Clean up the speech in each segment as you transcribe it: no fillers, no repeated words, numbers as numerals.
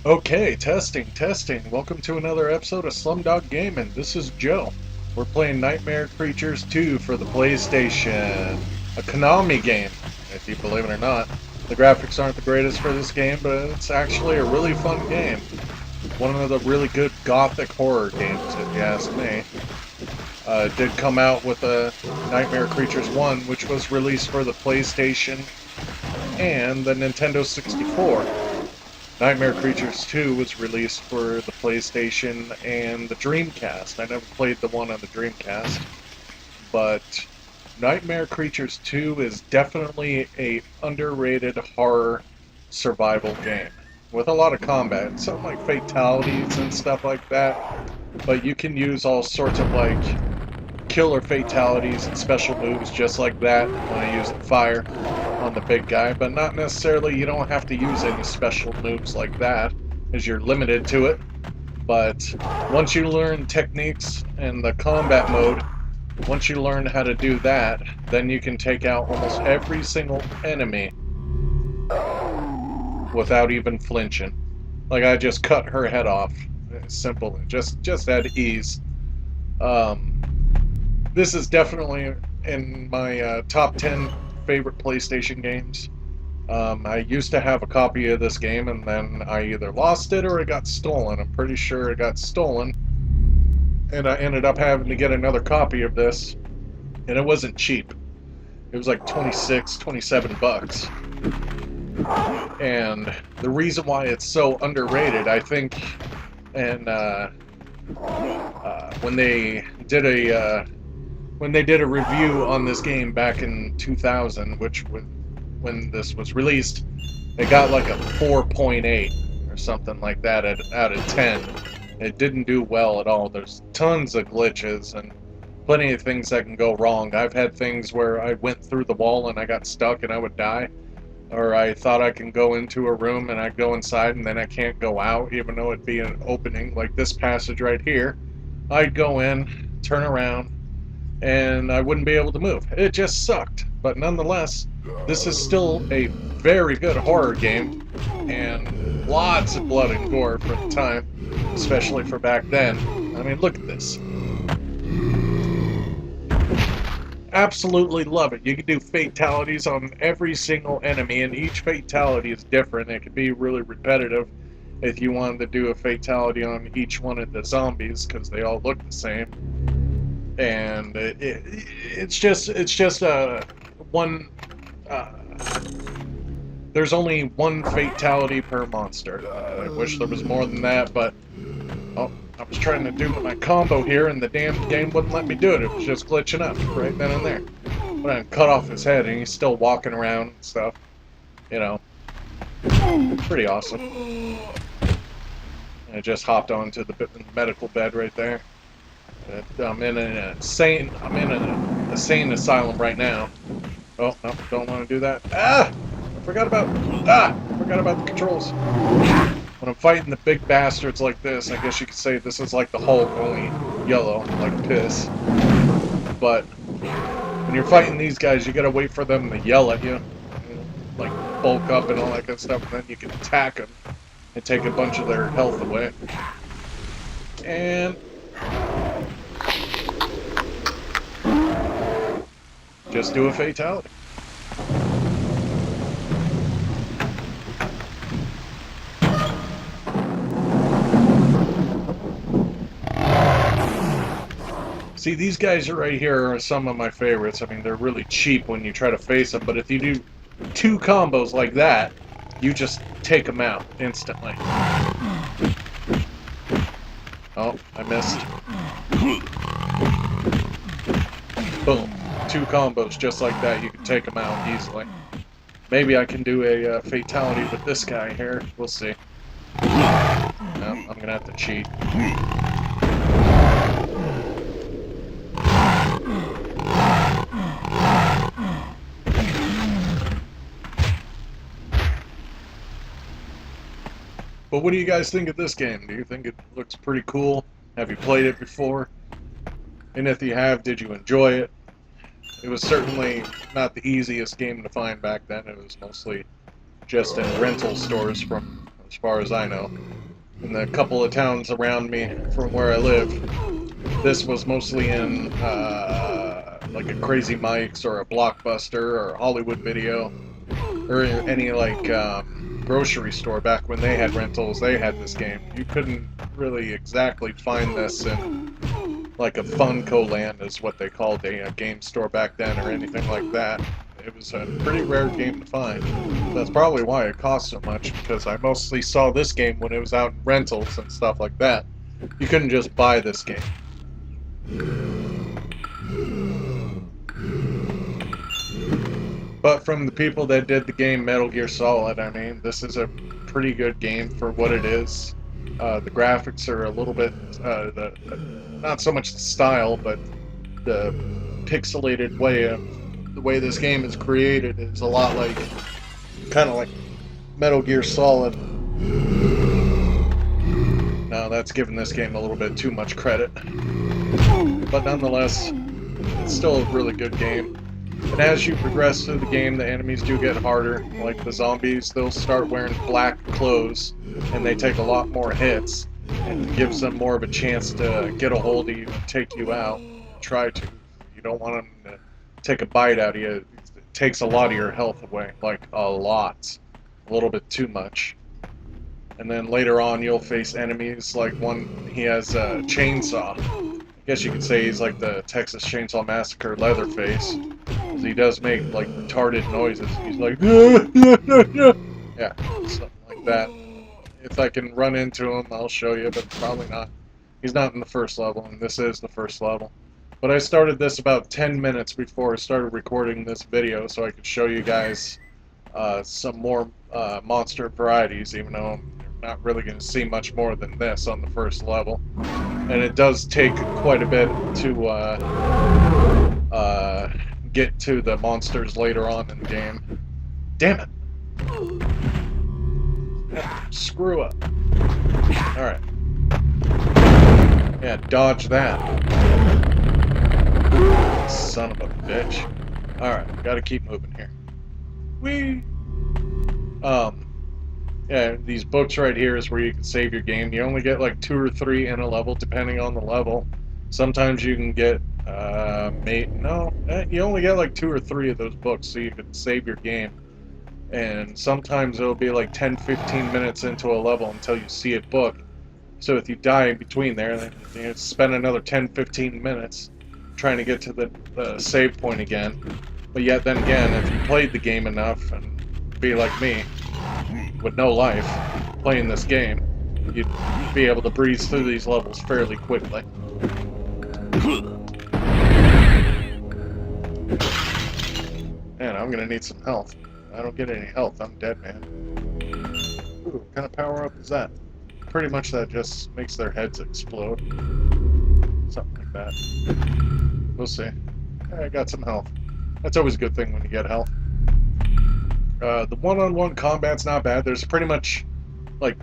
Okay, testing. Welcome to another episode of SlumDog Gaming. This is Joe. We're playing Nightmare Creatures 2 for the PlayStation. A Konami game, if you believe it or not. The graphics aren't the greatest for this game, but it's actually a really fun game. One of the really good gothic horror games, if you ask me. It did come out with a Nightmare Creatures 1, which was released for the PlayStation and the Nintendo 64. Nightmare Creatures 2 was released for the PlayStation and the Dreamcast. I never played the one on the Dreamcast, but Nightmare Creatures 2 is definitely a underrated horror survival game with a lot of combat, something like fatalities and stuff like that. But you can use all sorts of like killer fatalities and special moves just like that when I use the fire on the big guy, but not necessarily, you don't have to use any special moves like that, as you're limited to it. But once you learn techniques in the combat mode, once you learn how to do that, then you can take out almost every single enemy without even flinching. Like I just cut her head off. Simple, just at ease. Um, this is definitely in my top 10 favorite PlayStation games. I used to have a copy of this game, and then I either lost it or it got stolen. I'm pretty sure it got stolen, and I ended up having to get another copy of this, and it wasn't cheap. It was like 26, 27 bucks. And the reason why it's so underrated, I think, and when they did a review on this game back in 2000, which when this was released, it got like a 4.8 or something like that out of 10. It didn't do well at all. There's tons of glitches and plenty of things that can go wrong. I've had things where I went through the wall and I got stuck and I would die. Or I thought I can go into a room and I go inside and then I can't go out, even though it'd be an opening, like this passage right here. I'd go in, turn around, and I wouldn't be able to move. It just sucked. But nonetheless, this is still a very good horror game, and lots of blood and gore for the time, especially for back then. I mean, look at this. Absolutely love it. You can do fatalities on every single enemy, and each fatality is different. It can be really repetitive if you wanted to do a fatality on each one of the zombies, because they all look the same. And it's just one. Uh, there's only one fatality per monster. I wish there was more than that, but oh, I was trying to do my combo here, and the damn game wouldn't let me do it. It was just glitching up right then and there. But I cut off his head, and he's still walking around and stuff. You know, pretty awesome. I just hopped onto the medical bed right there. I'm in an insane asylum right now. Oh, no, don't want to do that. I forgot about the controls. When I'm fighting the big bastards like this, I guess you could say this is like the Hulk, only yellow, like piss. But when you're fighting these guys, you gotta wait for them to yell at you, like bulk up and all that good stuff, and then you can attack them and take a bunch of their health away. And just do a fatality. See, these guys right here are some of my favorites. I mean, they're really cheap when you try to face them, but if you do two combos like that, you just take them out instantly. Oh, I missed. Boom. Two combos just like that, you can take them out easily. Maybe I can do a fatality with this guy here. We'll see. No, I'm gonna have to cheat. But what do you guys think of this game? Do you think it looks pretty cool? Have you played it before? And if you have, did you enjoy it? It was certainly not the easiest game to find back then. It was mostly just in rental stores from as far as I know. In the couple of towns around me from where I live, this was mostly in like a Crazy Mike's or a Blockbuster or Hollywood Video or any like grocery store back when they had rentals. They had this game. You couldn't really exactly find this in like a Funko Land is what they called a game store back then or anything like that. It was a pretty rare game to find. That's probably why it cost so much, because I mostly saw this game when it was out in rentals and stuff like that. You couldn't just buy this game. But from the people that did the game Metal Gear Solid, I mean, this is a pretty good game for what it is. The graphics are a little bit, not so much the style, but the pixelated way of the way this game is created is a lot like, kind of like Metal Gear Solid. Now that's giving this game a little bit too much credit, but nonetheless, it's still a really good game. And as you progress through the game, the enemies do get harder. Like the zombies, they'll start wearing black clothes, and they take a lot more hits, and it gives them more of a chance to get a hold of you and take you out. Try to. You don't want them to take a bite out of you. It takes a lot of your health away, like a lot. A little bit too much. And then later on, you'll face enemies like one, he has a chainsaw. I guess you could say he's like the Texas Chainsaw Massacre Leatherface. Because he does make like retarded noises. He's like, yeah, something like that. If I can run into him, I'll show you, but probably not. He's not in the first level, and this is the first level. But I started this about 10 minutes before I started recording this video, so I could show you guys some more monster varieties, even though I'm not really going to see much more than this on the first level. And it does take quite a bit to get to the monsters later on in the game. Damn it! Screw up. Alright. Yeah, dodge that. Son of a bitch. Alright, gotta keep moving here. Whee! Yeah, these books right here is where you can save your game. You only get like 2 or 3 in a level, depending on the level. Sometimes you can get, you only get like 2 or 3 of those books, so you can save your game. And sometimes it'll be like 10-15 minutes into a level until you see a book. So if you die in between there, then you spend another 10-15 minutes trying to get to the save point again. But yet then again, if you played the game enough and be like me, with no life, playing this game, you'd be able to breeze through these levels fairly quickly. Man, I'm gonna need some health. I don't get any health, I'm dead, man. Ooh, what kind of power up is that? Pretty much that just makes their heads explode. Something like that. We'll see. I got some health. That's always a good thing when you get health. The one-on-one combat's not bad. There's pretty much like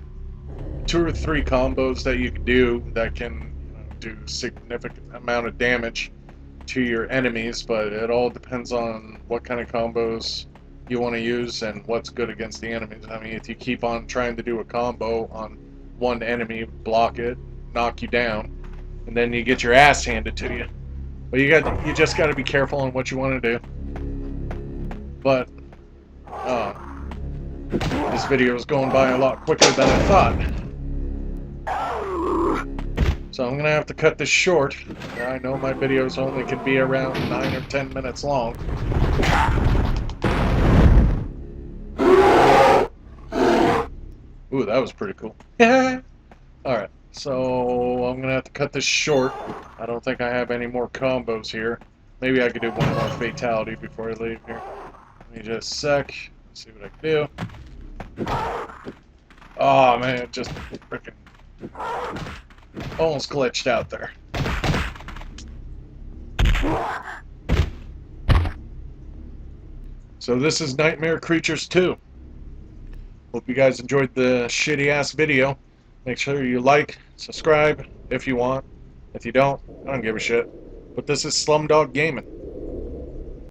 2 or 3 combos that you can do that can do significant amount of damage to your enemies, but it all depends on what kind of combos you want to use and what's good against the enemies. I mean, if you keep on trying to do a combo on one enemy, block it, knock you down, and then you get your ass handed to you. But you just got to be careful on what you want to do. But this video is going by a lot quicker than I thought. So I'm gonna have to cut this short. I know my videos only can be around 9 or 10 minutes long. Ooh, that was pretty cool. Alright, so I'm gonna have to cut this short. I don't think I have any more combos here. Maybe I could do one more fatality before I leave here. Let me just a sec. Let's see what I can do. Oh man, it just freaking almost glitched out there. So this is Nightmare Creatures 2. Hope you guys enjoyed the shitty ass video. Make sure you like, subscribe if you want. If you don't, I don't give a shit. But this is SlumDog Gaming.